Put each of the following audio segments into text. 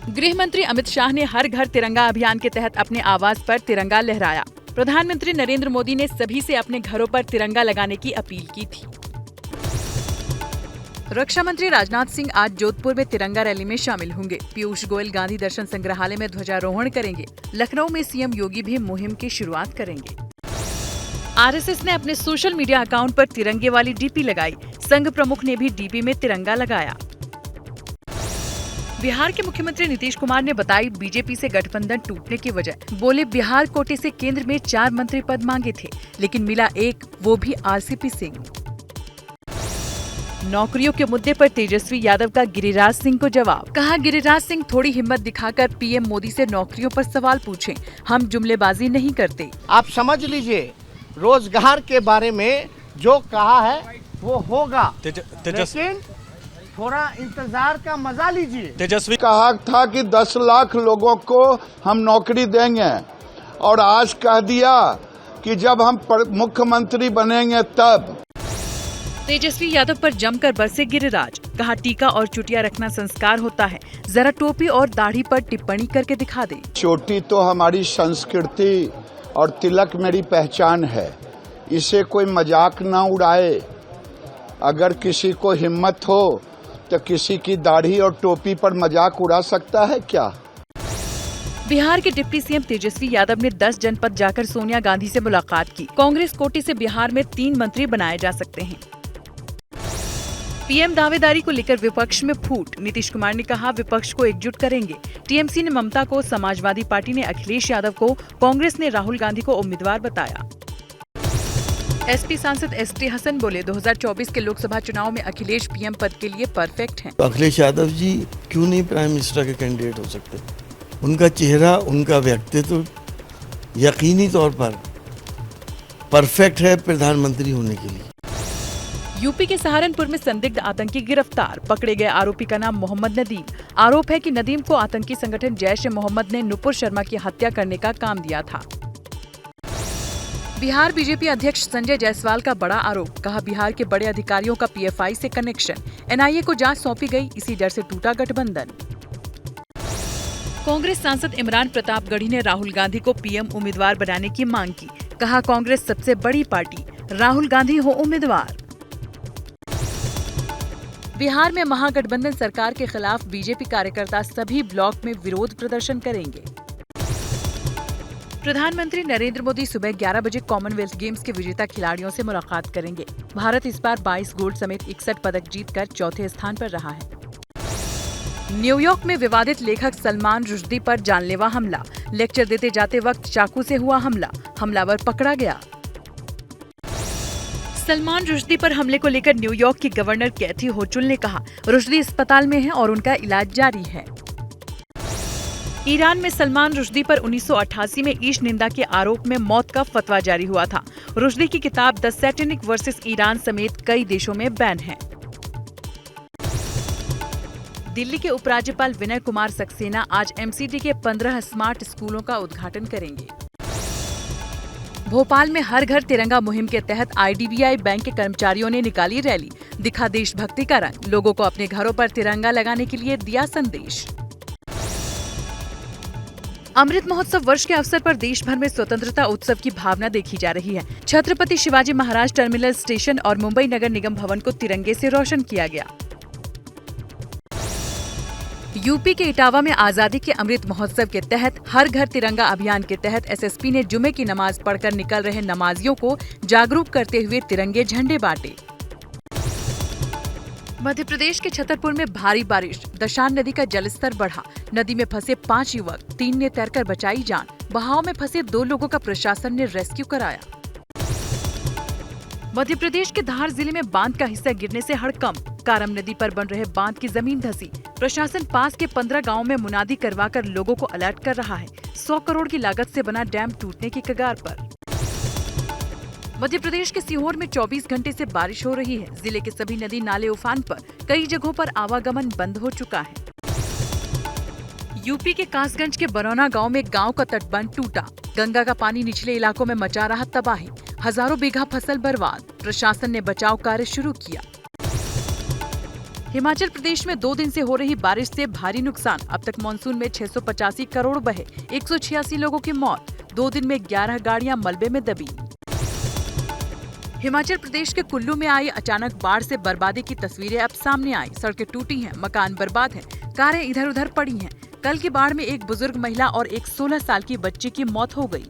गृह मंत्री अमित शाह ने हर घर तिरंगा अभियान के तहत अपने आवास पर तिरंगा लहराया। प्रधानमंत्री नरेंद्र मोदी ने सभी से अपने घरों पर तिरंगा लगाने की अपील की थी। रक्षा मंत्री राजनाथ सिंह आज जोधपुर में तिरंगा रैली में शामिल होंगे। पीयूष गोयल गांधी दर्शन संग्रहालय में ध्वजारोहण करेंगे। लखनऊ में सीएम योगी भी मुहिम की शुरुआत करेंगे। आरएसएस ने अपने सोशल मीडिया अकाउंट पर तिरंगे वाली डीपी लगाई। संघ प्रमुख ने भी डीपी में तिरंगा लगाया। बिहार के मुख्यमंत्री नीतीश कुमार ने बताई बीजेपी से गठबंधन टूटने की वजह। बोले, बिहार कोटे से केंद्र में 4 मंत्री पद मांगे थे, लेकिन मिला एक, वो भी आरसीपी सिंह। नौकरियों के मुद्दे पर तेजस्वी यादव का गिरिराज सिंह को जवाब। कहा, गिरिराज सिंह थोड़ी हिम्मत दिखाकर पीएम मोदी से नौकरियों पर सवाल पूछें, हम जुमलेबाजी नहीं करते। आप समझ लीजिए, रोजगार के बारे में जो कहा है वो होगा, लेकिन थोड़ा इंतजार का मजा लीजिए। तेजस्वी कहा था कि 10 लाख लोगों को हम नौकरी देंगे, और आज कह दिया कि जब हम मुख्यमंत्री बनेंगे तब। तेजस्वी यादव पर जमकर बरसे गिरिराज। कहा, टीका और चुटिया रखना संस्कार होता है, जरा टोपी और दाढ़ी पर टिप्पणी करके दिखा दे। चोटी तो हमारी संस्कृति और तिलक मेरी पहचान है, इसे कोई मजाक ना उड़ाए। अगर किसी को हिम्मत हो तो किसी की दाढ़ी और टोपी पर मजाक उड़ा सकता है क्या? बिहार के डिप्टी सीएम तेजस्वी यादव ने 10 जनपद जाकर सोनिया गांधी से मुलाकात की। कांग्रेस कोटे से बिहार में 3 मंत्री बनाए जा सकते हैं। पीएम दावेदारी को लेकर विपक्ष में फूट। नीतीश कुमार ने कहा, विपक्ष को एकजुट करेंगे। टीएमसी ने ममता को, समाजवादी पार्टी ने अखिलेश यादव को, कांग्रेस ने राहुल गांधी को उम्मीदवार बताया। एसपी सांसद एसटी हसन बोले, 2024 के लोकसभा चुनाव में अखिलेश पीएम पद के लिए परफेक्ट हैं। अखिलेश यादव जी क्यों नहीं प्राइम मिनिस्टर के कैंडिडेट हो सकते? उनका चेहरा, उनका व्यक्तित्व यकीनी तौर पर परफेक्ट है प्रधानमंत्री होने के लिए। यूपी के सहारनपुर में संदिग्ध आतंकी गिरफ्तार। पकड़े गए आरोपी का नाम मोहम्मद नदीम। आरोप है कि नदीम को आतंकी संगठन जैश-ए-मोहम्मद ने नुपुर शर्मा की हत्या करने का काम दिया था। बिहार बीजेपी अध्यक्ष संजय जायसवाल का बड़ा आरोप। कहा, बिहार के बड़े अधिकारियों का पीएफआई से कनेक्शन। एनआईए को जांच सौंपी गई, इसी डर से टूटा गठबंधन। कांग्रेस सांसद इमरान प्रतापगढ़ी ने राहुल गांधी को पीएम उम्मीदवार बनाने की मांग की। कहा, कांग्रेस सबसे बड़ी पार्टी, राहुल गांधी हो उम्मीदवार। बिहार में महागठबंधन सरकार के खिलाफ बीजेपी कार्यकर्ता सभी ब्लॉक में विरोध प्रदर्शन करेंगे। प्रधानमंत्री नरेंद्र मोदी सुबह 11 बजे कॉमनवेल्थ गेम्स के विजेता खिलाड़ियों से मुलाकात करेंगे। भारत इस बार 22 गोल्ड समेत 61 पदक जीतकर चौथे स्थान पर रहा है। न्यूयॉर्क में विवादित लेखक सलमान रुश्दी पर जानलेवा हमला। लेक्चर देते जाते वक्त चाकू से हुआ हमला, हमलावर पकड़ा गया। सलमान रुश्दी पर हमले को लेकर न्यूयॉर्क की गवर्नर कैथी होचुल ने कहा, रुश्दी अस्पताल में है और उनका इलाज जारी है। ईरान में सलमान रुश्दी पर 1988 में ईश निंदा के आरोप में मौत का फतवा जारी हुआ था। रुश्दी की किताब द सैटेनिक वर्सेस ईरान समेत कई देशों में बैन है। दिल्ली के उपराज्यपाल विनय कुमार सक्सेना आज एमसीडी के 15 स्मार्ट स्कूलों का उद्घाटन करेंगे। भोपाल में हर घर तिरंगा मुहिम के तहत आईडीबीआई बैंक के कर्मचारियों ने निकाली रैली। दिखा देशभक्ति का रंग, लोगों को अपने घरों पर तिरंगा लगाने के लिए दिया संदेश। अमृत महोत्सव वर्ष के अवसर पर देश भर में स्वतंत्रता उत्सव की भावना देखी जा रही है। छत्रपति शिवाजी महाराज टर्मिनल स्टेशन और मुंबई नगर निगम भवन को तिरंगे से रोशन किया गया। यूपी के इटावा में आजादी के अमृत महोत्सव के तहत हर घर तिरंगा अभियान के तहत एसएसपी ने जुमे की नमाज पढ़कर निकल रहे नमाजियों को जागरूक करते हुए तिरंगे झंडे बांटे। मध्य प्रदेश के छतरपुर में भारी बारिश, दशान नदी का जलस्तर बढ़ा। नदी में फंसे 5 युवक, 3 ने तैरकर बचाई जान। बहाव में फंसे 2 लोगों का प्रशासन ने रेस्क्यू कराया। मध्य प्रदेश के धार जिले में बांध का हिस्सा गिरने से हड़कंप। कारम नदी पर बन रहे बांध की जमीन धंसी। प्रशासन पास के 15 गांवों में मुनादी करवाकर लोगों को अलर्ट कर रहा है। 100 करोड़ की लागत से बना डैम टूटने की कगार पर। मध्य प्रदेश के सीहोर में 24 घंटे से बारिश हो रही है। जिले के सभी नदी नाले उफान पर, कई जगहों पर आवागमन बंद हो चुका है। यूपी के कासगंज के बरौना गांव में गांव का तटबंध टूटा। गंगा का पानी निचले इलाकों में मचा रहा तबाही। हजारों बीघा फसल बर्बाद। प्रशासन ने बचाव कार्य शुरू किया। हिमाचल प्रदेश में 2 दिन से हो रही बारिश से भारी नुकसान। अब तक मानसून में 685 करोड़ बहे, 186 लोगों की मौत। 2 दिन में 11 गाड़ियां मलबे में दबी। हिमाचल प्रदेश के कुल्लू में आई अचानक बाढ़ से बर्बादी की तस्वीरें अब सामने आई। सड़कें टूटी हैं, मकान बर्बाद हैं, कारें इधर उधर पड़ी हैं। कल की बाढ़ में एक बुजुर्ग महिला और एक 16 साल की बच्ची की मौत हो गई।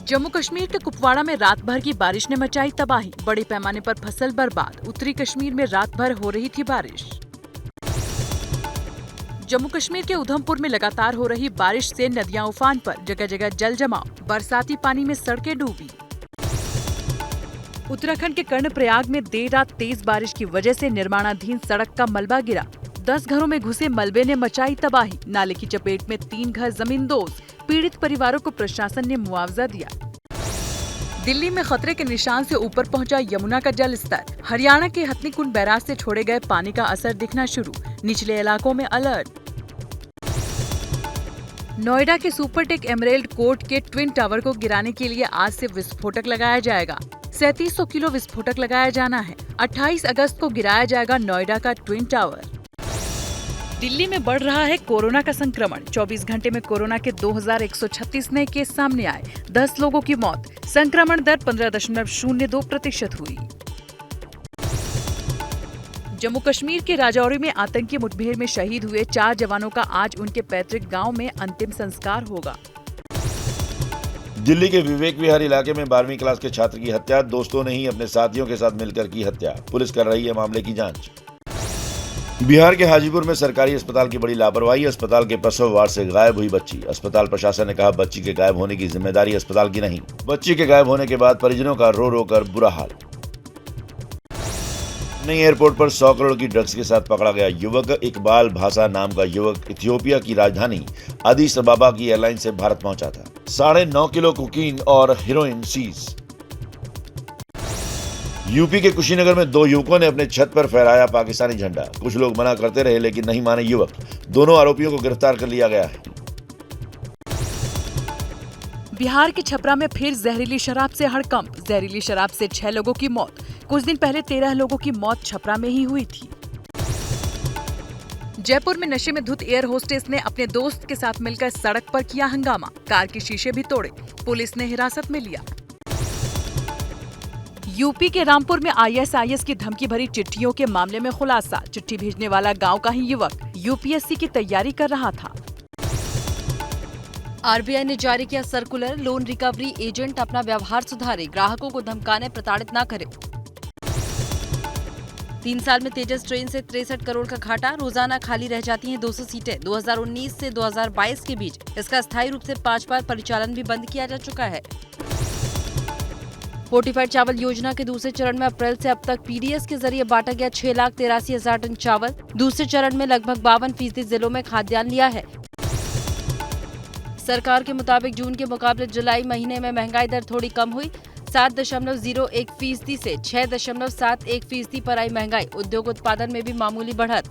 जम्मू कश्मीर के कुपवाड़ा में रात भर की बारिश ने मचाई तबाही। बड़े पैमाने पर फसल बर्बाद। उत्तरी कश्मीर में रात भर हो रही थी बारिश। जम्मू कश्मीर के उधमपुर में लगातार हो रही बारिश से नदियां उफान पर, जगह जगह जल जमाव। बरसाती पानी में सड़कें डूबी। उत्तराखंड के कर्णप्रयाग में देर रात तेज बारिश की वजह से निर्माणाधीन सड़क का मलबा गिरा। 10 घरों में घुसे मलबे ने मचाई तबाही। नाले की चपेट में 3 घर जमींदोज। पीड़ित परिवारों को प्रशासन ने मुआवजा दिया। दिल्ली में खतरे के निशान से ऊपर पहुंचा यमुना का जल स्तर। हरियाणा के हथनीकुंड बैराज से छोड़े गए पानी का असर दिखना शुरू। निचले इलाकों में अलर्ट। नोएडा के सुपरटेक एमरेल्ड कोर्ट के ट्विन टावर को गिराने के लिए आज से विस्फोटक लगाया जाएगा। 3700 किलो विस्फोटक लगाया जाना है। 28 अगस्त को गिराया जाएगा नोएडा का ट्विन टावर। दिल्ली में बढ़ रहा है कोरोना का संक्रमण। 24 घंटे में कोरोना के 2136 नए केस सामने आए। 10 लोगों की मौत। संक्रमण दर 15.02% हुई। जम्मू कश्मीर के राजौरी में आतंकी मुठभेड़ में शहीद हुए 4 जवानों का आज उनके पैतृक गांव में अंतिम संस्कार होगा। दिल्ली के विवेक विहार इलाके में 12वीं क्लास के छात्र की हत्या। दोस्तों ने ही अपने साथियों के साथ मिलकर की हत्या। पुलिस कर रही है मामले की जांच। बिहार के हाजीपुर में सरकारी अस्पताल की बड़ी लापरवाही। अस्पताल के प्रसव वार्ड से गायब हुई बच्ची। अस्पताल प्रशासन ने कहा बच्ची के गायब होने की जिम्मेदारी अस्पताल की नहीं। बच्ची के गायब होने के बाद परिजनों का रो रो कर बुरा हाल। नई एयरपोर्ट पर 100 करोड़ की ड्रग्स के साथ पकड़ा गया युवक। इकबाल भाषा नाम का युवक इथियोपिया की राजधानी अदीस अबाबा की एयरलाइन से भारत पहुंचा था। 9.5 किलो कोकीन और हेरोइन सीज। यूपी के कुशीनगर में 2 युवकों ने अपने छत पर फहराया पाकिस्तानी झंडा। कुछ लोग मना करते रहे लेकिन नहीं माने युवक। दोनों आरोपियों को गिरफ्तार कर लिया गया है। बिहार के छपरा में फिर जहरीली शराब से हड़कंप। जहरीली शराब से 6 लोगों की मौत। कुछ दिन पहले 13 लोगों की मौत छपरा में ही हुई थी। जयपुर में नशे में धुत एयर होस्टेस ने अपने दोस्त के साथ मिलकर सड़क पर किया हंगामा। कार के शीशे भी तोड़े। पुलिस ने हिरासत में लिया। यूपी के रामपुर में ISIS की धमकी भरी चिट्ठियों के मामले में खुलासा। चिट्ठी भेजने वाला गांव का ही युवक UPSC की तैयारी कर रहा था। RBI ने जारी किया सर्कुलर। लोन रिकवरी एजेंट अपना व्यवहार सुधारे। ग्राहकों को धमकाने प्रताड़ित न करे। 3 साल में तेजस ट्रेन से 63 करोड़ का घाटा। रोजाना खाली रह जाती हैं 200 सीटें। 2019 से 2022 के बीच इसका अस्थायी रूप से 5 बार परिचालन भी बंद किया जा चुका है। फोर्टिफाइड चावल योजना के दूसरे चरण में अप्रैल से अब तक PDS के जरिए बांटा गया 6,83,000 टन चावल। दूसरे चरण में लगभग 52% जिलों में खाद्यान्न लिया है। सरकार के मुताबिक जून के मुकाबले जुलाई महीने में महंगाई दर थोड़ी कम हुई। 7.01% से 6.71% पर आई महंगाई। उद्योग उत्पादन में भी मामूली बढ़त।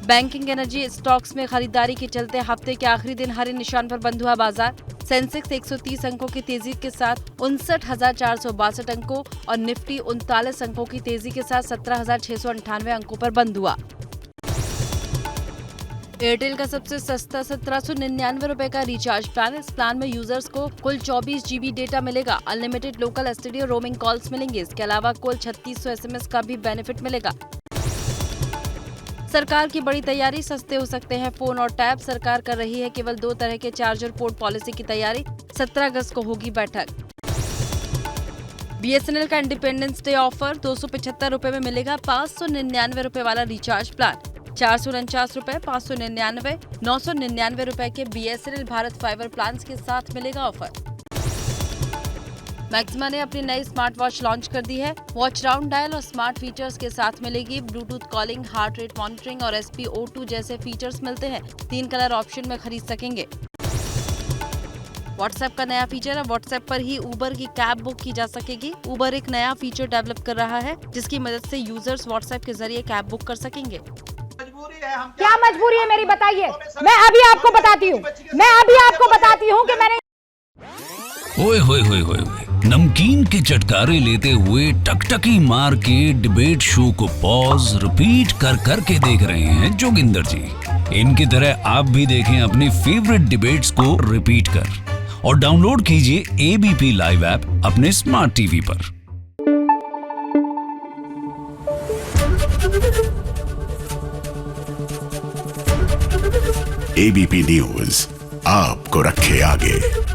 बैंकिंग एनर्जी स्टॉक्स में खरीदारी के चलते हफ्ते के आखिरी दिन हरे निशान पर बंद हुआ बाजार। सेंसेक्स 130 अंकों की तेजी के साथ 59,462 अंकों और निफ्टी 39 अंकों की तेजी के साथ 17,698 अंकों पर बंद हुआ। एयरटेल का सबसे सस्ता 1799 रुपए का रिचार्ज प्लान। इस प्लान में यूजर्स को कुल 24 GB डेटा मिलेगा। अनलिमिटेड लोकल एसटीडी और रोमिंग कॉल्स मिलेंगे। इसके अलावा कुल 3600 SMS का भी बेनिफिट मिलेगा। सरकार की बड़ी तैयारी। सस्ते हो सकते हैं फोन और टैब। सरकार कर रही है केवल 2 तरह के चार्जर पोर्ट पॉलिसी की तैयारी। 17 अगस्त को होगी बैठक। BSNL का इंडिपेंडेंस डे ऑफर 275 रुपए में मिलेगा 599 रुपए वाला रिचार्ज प्लान। 449 रुपए, 599, 999 रुपए के BSNL भारत फाइबर प्लान के साथ मिलेगा ऑफर। मैक्सिमा ने अपनी नई स्मार्ट वॉच लॉन्च कर दी है। वॉच राउंड डायल और स्मार्ट फीचर्स के साथ मिलेगी। Bluetooth calling, heart rate monitoring और SpO2 जैसे फीचर्स मिलते हैं। 3 कलर ऑप्शन में खरीद सकेंगे। व्हाट्सएप का नया फीचर है। व्हाट्सएप पर ही उबर की कैब बुक की जा सकेगी। उबर एक नया फीचर डेवलप कर रहा है जिसकी मदद से यूजर्स व्हाट्सएप के जरिए कैब बुक कर सकेंगे। क्या मजबूरी है मेरी, बताइए। मैं अभी आपको बताती हूँ कि मैंने। ओए होए होए होए होए, नमकीन के चटकारे लेते हुए टकटकी मार के डिबेट शो को पॉज रिपीट कर करके देख रहे हैं जोगिंदर जी। इनकी तरह आप भी देखें अपनी फेवरेट डिबेट्स को रिपीट कर और डाउनलोड कीजिए एबीपी लाइव ऐप अपने स्मार्ट टीवी पर। एबीपी न्यूज आपको रखे आगे।